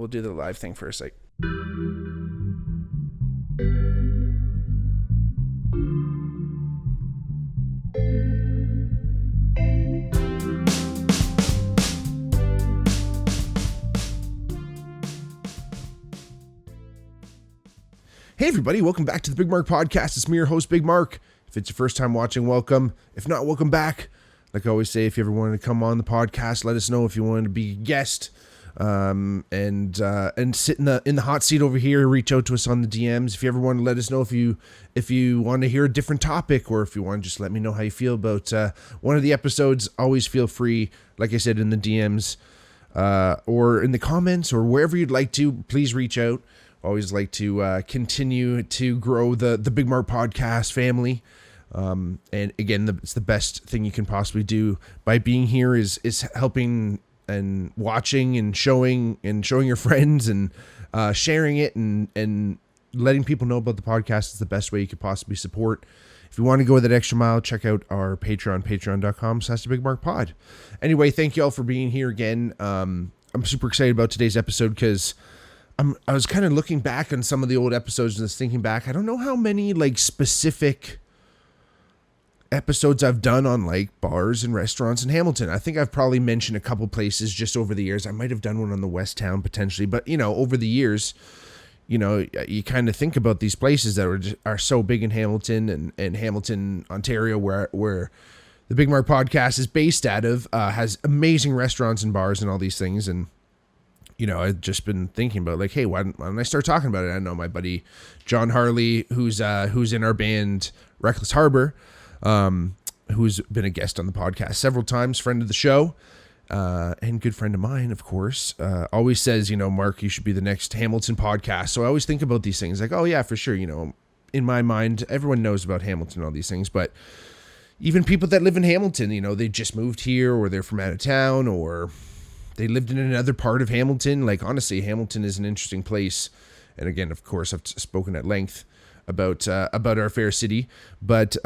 we'll do the live thing first. Like, hey everybody, welcome back to the Bigmark podcast. It's me, your host, Bigmark. If it's your first time watching, welcome. If not, welcome back. Like I always say, if you ever wanted to come on the podcast, let us know. If you wanted to be a guest, and sit in the hot seat over here, reach out to us on the DMs. If you ever want to let us know if you want to hear a different topic, or if you want to just let me know how you feel about one of the episodes, always feel free, like I said, in the DMs, or in the comments, or wherever you'd like to. Please reach out. Always like to continue to grow the Bigmark podcast family. And again, it's the best thing you can possibly do by being here is helping and watching and showing your friends and sharing it and letting people know about the podcast is the best way you could possibly support. If you want to go that extra mile, check out our Patreon, patreon.com/thebigmarkpod. Anyway, thank you all for being here again. I'm super excited about today's episode because I was kind of looking back on some of the old episodes and just thinking back. I don't know how many like specific episodes I've done on like bars and restaurants in Hamilton. I think I've probably mentioned a couple places just over the years. I might have done one on the West Town potentially, but over the years, you kind of think about these places that are so big in Hamilton and Hamilton, Ontario, where the Bigmark podcast is based out of, has amazing restaurants and bars and all these things. And I've just been thinking about like, hey, why don't I start talking about it? I know my buddy John Harley, who's in our band Reckless Harbor, who's been a guest on the podcast several times, friend of the show, and good friend of mine, of course, always says, Mark, you should be the next Hamilton podcast. So I always think about these things like, oh yeah, for sure. In my mind, everyone knows about Hamilton, all these things, but even people that live in Hamilton, they just moved here or they're from out of town or they lived in another part of Hamilton. Like, honestly, Hamilton is an interesting place. And again, of course, I've spoken at length about our fair city, but,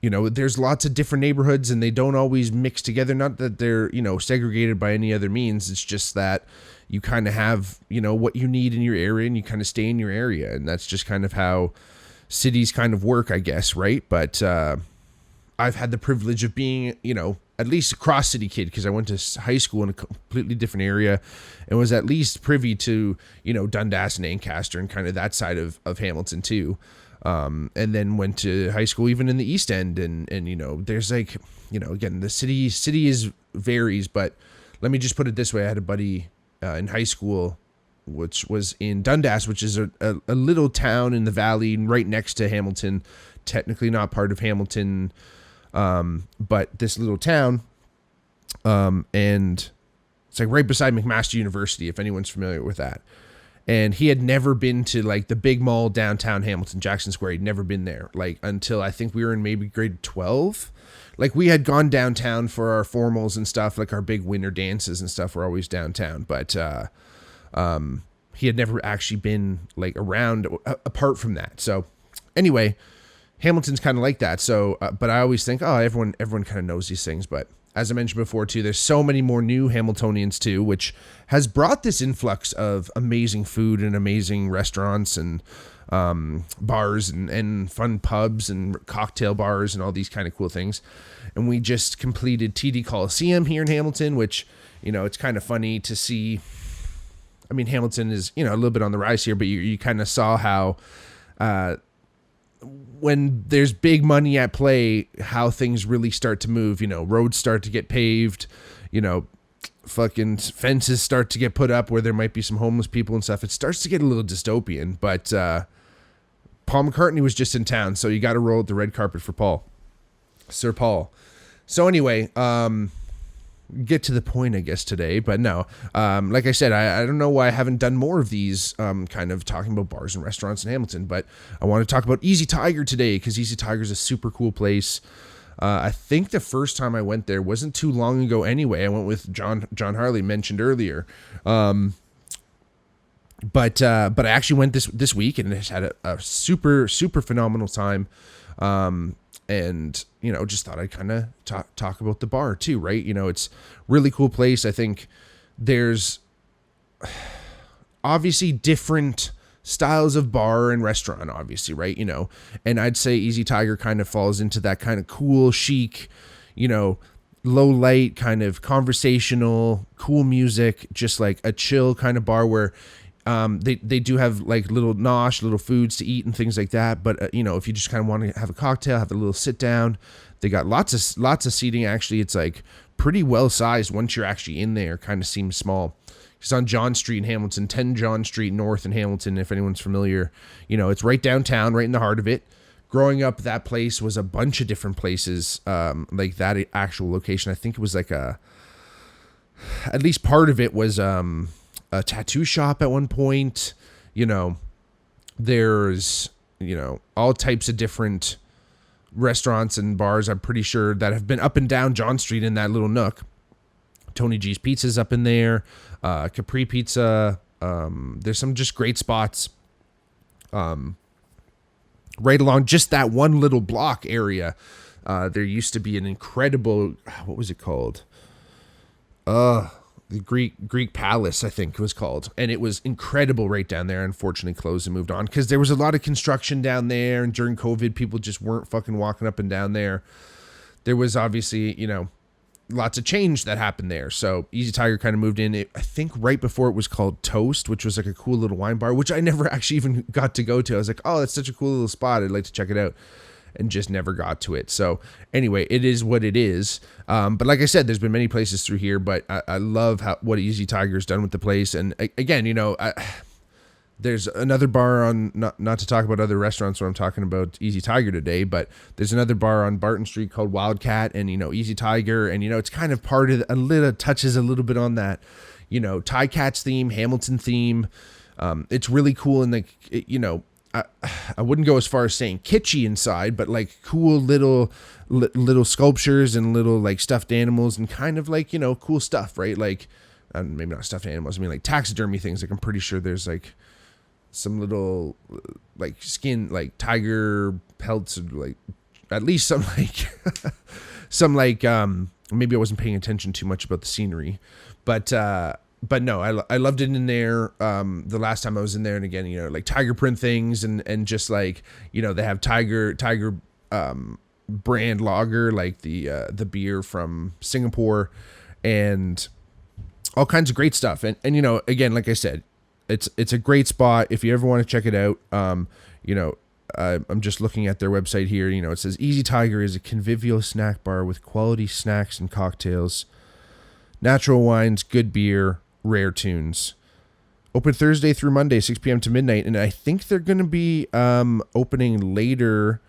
there's lots of different neighborhoods and they don't always mix together. Not that they're, segregated by any other means. It's just that you kind of have, what you need in your area and you kind of stay in your area. And that's just kind of how cities kind of work, I guess. Right. But, I've had the privilege of being, at least a cross city kid, because I went to high school in a completely different area and was at least privy to, Dundas and Ancaster and kind of that side of Hamilton too. And then went to high school even in the East End and there's like, again, the city varies, but let me just put it this way. I had a buddy in high school, which was in Dundas, which is a little town in the valley right next to Hamilton, technically not part of Hamilton, but this little town, and it's like right beside McMaster University, if anyone's familiar with that. And he had never been to like the big mall downtown Hamilton, Jackson Square. He'd never been there like until I think we were in maybe grade 12. Like we had gone downtown for our formals and stuff, like our big winter dances and stuff were always downtown. But, he had never actually been like around apart from that. So anyway, Hamilton's kind of like that. So, but I always think, oh, everyone kind of knows these things. But as I mentioned before too, there's so many more new Hamiltonians too, which has brought this influx of amazing food and amazing restaurants and bars and fun pubs and cocktail bars and all these kind of cool things. And we just completed TD Coliseum here in Hamilton, which, it's kind of funny to see. I mean, Hamilton is, a little bit on the rise here, but you kind of saw how, when there's big money at play, how things really start to move, roads start to get paved, fucking fences start to get put up where there might be some homeless people and stuff. It starts to get a little dystopian, but, Paul McCartney was just in town. So you got to roll out the red carpet for Sir Paul. So anyway, get to the point, I guess, today, but no, like I said, I don't know why I haven't done more of these, kind of talking about bars and restaurants in Hamilton, but I want to talk about Easy Tiger today, because Easy Tiger is a super cool place. I think the first time I went there wasn't too long ago anyway. I went with John Harley, mentioned earlier. But I actually went this week and just had a super, super phenomenal time. And, just thought I'd kind of talk about the bar too, right? It's really cool place. I think there's obviously different styles of bar and restaurant, obviously, right? And I'd say Easy Tiger kind of falls into that kind of cool, chic, low light, kind of conversational, cool music, just like a chill kind of bar where they do have like little nosh, little foods to eat and things like that. But if you just kind of want to have a cocktail, have a little sit down, they got lots of seating. Actually, it's like pretty well sized once you're actually in there. Kind of seems small. It's on John Street in Hamilton, 10 John Street North in Hamilton. If anyone's familiar, it's right downtown, right in the heart of it. Growing up, that place was a bunch of different places, like that actual location. I think it was like at least part of it was a tattoo shop at one point. There's, all types of different restaurants and bars, I'm pretty sure, that have been up and down John Street in that little nook. Tony G's Pizza's up in there, Capri Pizza. There's some just great spots. Right along just that one little block area, there used to be an incredible, what was it called? The Greek Palace, I think it was called. And it was incredible right down there. Unfortunately closed and moved on because there was a lot of construction down there. And during COVID, people just weren't fucking walking up and down there. There was obviously, lots of change that happened there. So Easy Tiger kind of moved in, I think right before it was called Toast, which was like a cool little wine bar, which I never actually even got to go to. I was like, oh, that's such a cool little spot, I'd like to check it out, and just never got to it. So anyway, it is what it is. But like I said, there's been many places through here, but I love what Easy Tiger's done with the place. And again, there's another bar on, not to talk about other restaurants when I'm talking about Easy Tiger today, but there's another bar on Barton Street called Wildcat, and, Easy Tiger, and, it's kind of part of touches a little bit on that, Thai Cats theme, Hamilton theme. It's really cool. And like, I wouldn't go as far as saying kitschy inside, but like cool little sculptures and little like stuffed animals and kind of like, cool stuff, right? Like, maybe not stuffed animals. I mean, like taxidermy things. Like I'm pretty sure there's like some little like skin, like tiger pelts, like at least some like maybe I wasn't paying attention too much about the scenery, but no, I loved it in there. The last time I was in there, and again, like tiger print things and just like, they have tiger brand lager, like the beer from Singapore, and all kinds of great stuff. And again, like I said, it's a great spot if you ever want to check it out. I'm just looking at their website here. It says Easy Tiger is a convivial snack bar with quality snacks and cocktails, natural wines, good beer, rare tunes. Open Thursday through Monday, 6 p.m. to midnight. And I think they're going to be opening later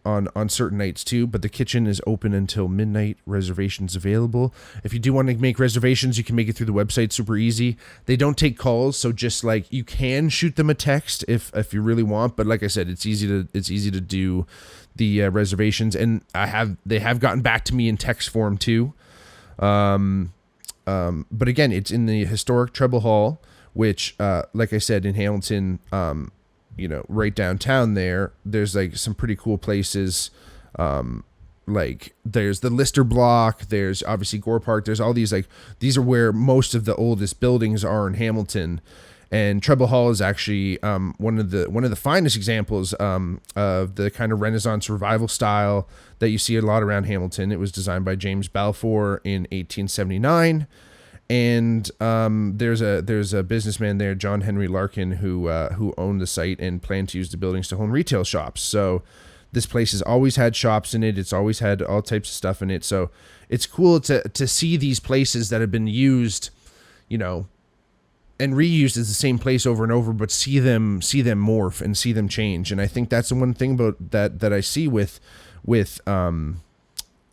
on certain nights too, but the kitchen is open until midnight. Reservations available. If you do want to make reservations, you can make it through the website. Super easy. They don't take calls, so just like you can shoot them a text if you really want. But like I said, it's easy to do the reservations, and they have gotten back to me in text form too. But again, it's in the historic Treble Hall, which, like I said, in Hamilton, right downtown there's like some pretty cool places. Like there's the Lister Block, there's obviously Gore Park, there's all these, like, these are where most of the oldest buildings are in Hamilton. And Treble Hall is actually one of the finest examples of the kind of Renaissance revival style that you see a lot around Hamilton. It was designed by James Balfour in 1879, and there's a businessman there, John Henry Larkin, who owned the site and planned to use the buildings to own retail shops. So this place has always had shops in it. It's always had all types of stuff in it. So it's cool to see these places that have been used, and reused as the same place over and over, but see them morph and see them change. And I think that's the one thing about that I see with when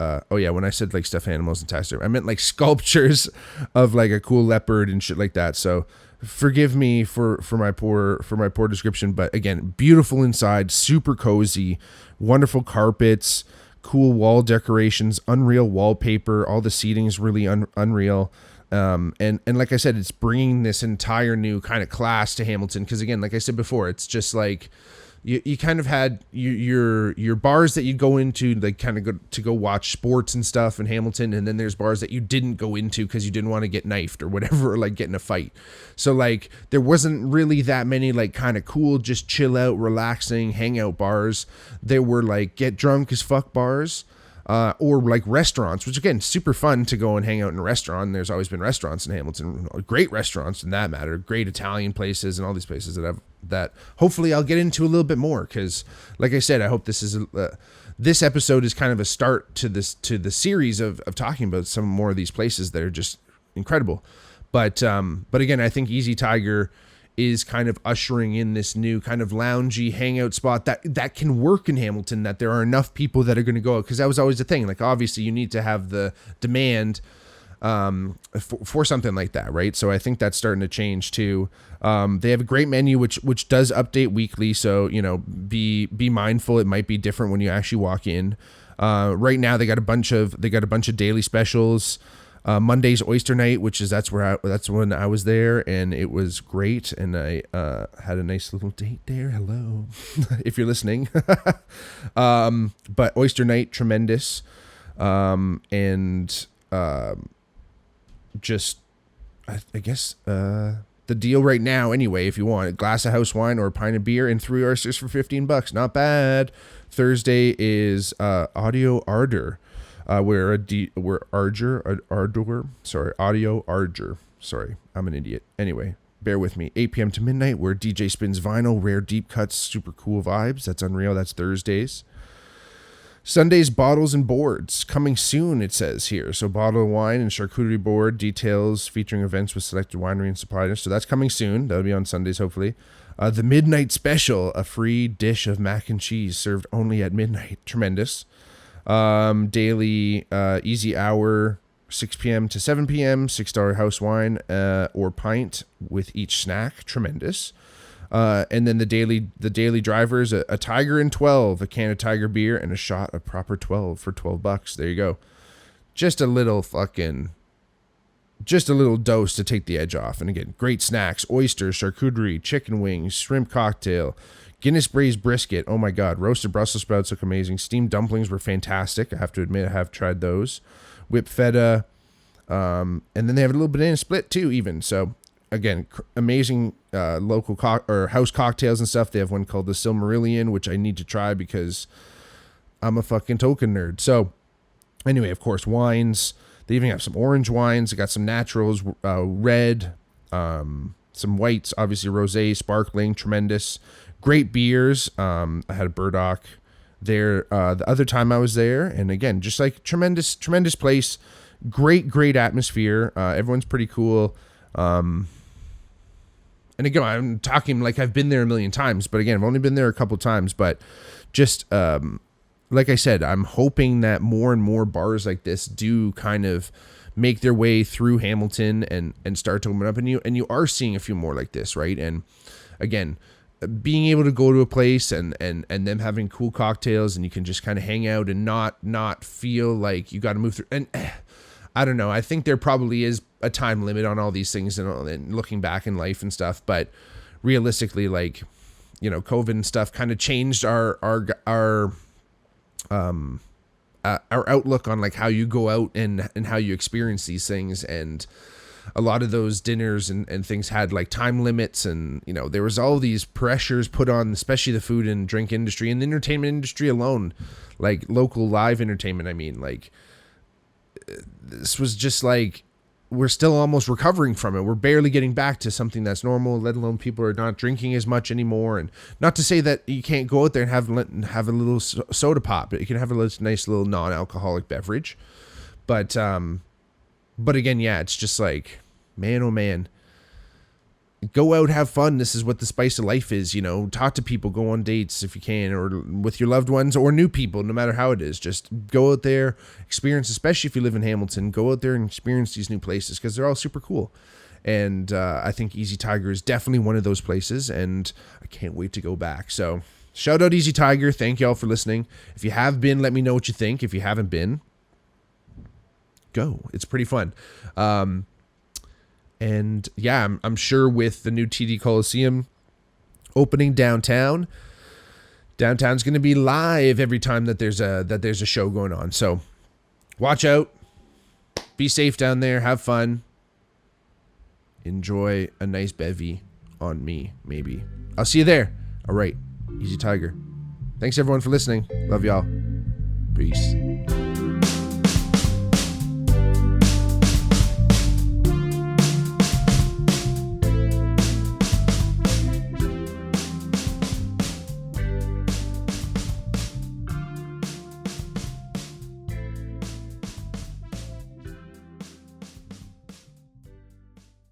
I said like stuffed animals and taxidermy, I meant like sculptures of like a cool leopard and shit like that. So forgive me for my poor description, but again, beautiful inside, super cozy, wonderful carpets, cool wall decorations, unreal wallpaper. All the seating is really unreal. And like I said, it's bringing this entire new kind of class to Hamilton. Cause again, like I said before, it's just like, you kind of had your bars that you'd go into, like kind of go watch sports and stuff in Hamilton, and then there's bars that you didn't go into because you didn't want to get knifed or whatever, or like get in a fight. So like there wasn't really that many like kind of cool, just chill out, relaxing, hang out bars. There were like get drunk as fuck bars. Or like restaurants, which again, super fun to go and hang out in a restaurant. There's always been restaurants in Hamilton, great restaurants in that matter, great Italian places and all these places that hopefully I'll get into a little bit more. Cause like I said, I hope this episode is kind of a start to the series of talking about some more of these places that are just incredible. But again, I think Easy Tiger is kind of ushering in this new kind of loungy hangout spot that can work in Hamilton, that there are enough people that are going to go out. Because that was always the thing. Like, obviously, you need to have the demand for something like that, right? So I think that's starting to change too. They have a great menu, which does update weekly. So, you know, be mindful. It might be different when you actually walk in. Right now, they got a bunch of daily specials. Monday's oyster night, that's when I was there, and it was great, and I had a nice little date there. Hello, if you're listening. But oyster night, tremendous, and just I guess the deal right now. Anyway, if you want a glass of house wine or a pint of beer and 3 oysters for $15, not bad. Thursday is Audio Ardor. Audio Ardor. Sorry, I'm an idiot. Anyway, bear with me. 8 p.m. to midnight, where DJ spins vinyl, rare deep cuts, super cool vibes. That's unreal. That's Thursdays. Sundays, bottles and boards. Coming soon, it says here. So bottle of wine and charcuterie board details featuring events with selected winery and suppliers. So that's coming soon. That'll be on Sundays, hopefully. The midnight special, a free dish of mac and cheese served only at midnight. Tremendous. Daily easy hour, 6 p.m. to 7 p.m., $6 house wine or pint with each snack. Tremendous. And then the daily drivers, a Tiger and 12, a can of Tiger beer, and a shot of proper 12 for $12. There you go. Just a little dose to take the edge off. And again, great snacks: oysters, charcuterie, chicken wings, shrimp cocktail, Guinness braised brisket. Oh my God. Roasted Brussels sprouts look amazing. Steamed dumplings were fantastic. I have to admit, I have tried those. Whipped feta. And then they have a little banana split too, even. So again, amazing local house cocktails and stuff. They have one called the Silmarillion, which I need to try because I'm a fucking token nerd. So anyway, of course, wines. They even have some orange wines. They got some naturals, red, some whites, obviously rosé, sparkling, tremendous. Great beers. I had a Burdock there the other time I was there. And again, just like tremendous place. Great atmosphere. Everyone's pretty cool. And again, I'm talking like I've been there a million times. But again, I've only been there a couple times. But just like I said, I'm hoping that more and more bars like this do kind of make their way through Hamilton and start to open up. And you are seeing a few more like this, right? And again, being able to go to a place and them having cool cocktails, and you can just kind of hang out and not feel like you got to move through. And I don't know. I think there probably is a time limit on all these things and looking back in life and stuff. But realistically, like, you know, COVID and stuff kind of changed our outlook on like how you go out and how you experience these things. And a lot of those dinners and things had like time limits, and, you know, there was all these pressures put on, especially the food and drink industry and the entertainment industry alone, like local live entertainment. I mean, like, this was just like, we're still almost recovering from it. We're barely getting back to something that's normal, let alone people are not drinking as much anymore. And not to say that you can't go out there and have a little soda pop, but you can have a nice little non-alcoholic beverage. But again, yeah, it's just like, man, oh man, go out, have fun. This is what the spice of life is, you know. Talk to people, go on dates if you can, or with your loved ones or new people, no matter how it is. Just go out there, experience, especially if you live in Hamilton, go out there and experience these new places because they're all super cool. And I think Easy Tiger is definitely one of those places, and I can't wait to go back. So shout out Easy Tiger. Thank y'all for listening. If you have been, let me know what you think. If you haven't been, go. It's pretty fun. And yeah, I'm sure with the new TD Coliseum opening downtown, Downtown's going to be live every time that there's a show going on. So watch out. Be safe down there. Have fun. Enjoy a nice bevy on me, maybe. I'll see you there. All right. Easy Tiger. Thanks, everyone, for listening. Love y'all. Peace.